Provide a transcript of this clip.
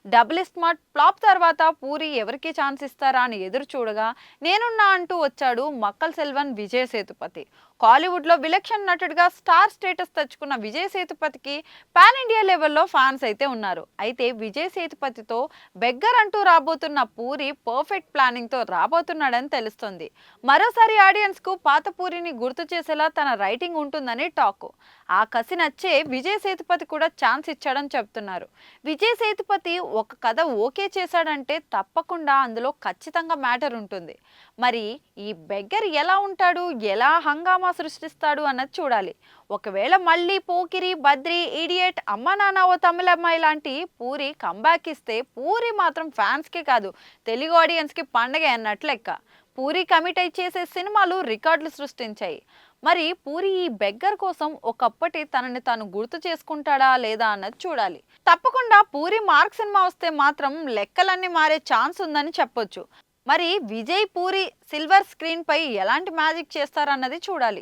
Double smart flop తర్వాత పూరి ఎవరికి chance ఇస్తారా అని ఎదురు చూడగా నేనున్నా అంటూ వచ్చాడు మక్కల్ సెల్వన్ విజయ్ సేతుపతి. కాలీవుడ్లో విలక్షణ నటుడిగా స్టార్ స్టేటస్ తెచ్చుకున్న విజయ్ సేతుపతికి పాన్ ఇండియా లెవెల్లో ఫ్యాన్స్ అయితే ఉన్నారు. అయితే విజయ్ సేతుపతితో బెగ్గర్ అంటూ రాబోతున్న పూరి పర్ఫెక్ట్ ప్లానింగ్తో రాబోతున్నాడని తెలుస్తుంది. మరోసారి ఆడియన్స్కు పాత పూరిని గుర్తు చేసేలా తన రైటింగ్ ఉంటుందని టాక్. ఆ కసి నచ్చే విజయ్ సేతుపతి కూడా ఛాన్స్ ఇచ్చాడని చెప్తున్నారు. విజయ్ సేతుపతి ఒక కథ ఓకే చేశాడంటే తప్పకుండా అందులో ఖచ్చితంగా మ్యాటర్ ఉంటుంది. మరి ఈ బెగ్గర్ ఎలా ఉంటాడు, ఎలా హంగామా సృష్టిస్తాడు అన్నది చూడాలి. ఒకవేళ మళ్ళీ పోకిరి, బద్రి, ఇడియట్, అమ్మ నాన్న ఓ తమిళమ్మాయి లాంటి పూరి కంబ్యాక్ ఇస్తే పూరి మాత్రం ఫ్యాన్స్కే కాదు తెలుగు ఆడియన్స్కి పండగ అన్నట్లు లెక్క. పూరి కమిట్ అయి చేసే సినిమాలు రికార్డులు సృష్టించాయి. మరి పూరి ఈ బెగ్గర్ కోసం ఒకప్పటి తనని తాను గుర్తు చేసుకుంటాడా లేదా అన్నది చూడాలి. తప్పకుండా పూరి మార్క్ సినిమా వస్తే మాత్రం లెక్కలన్నీ మారే ఛాన్స్ ఉందని చెప్పొచ్చు. మరి విజయ్ పూరి సిల్వర్ స్క్రీన్ పై ఎలాంటి మ్యాజిక్ చేస్తారన్నది చూడాలి.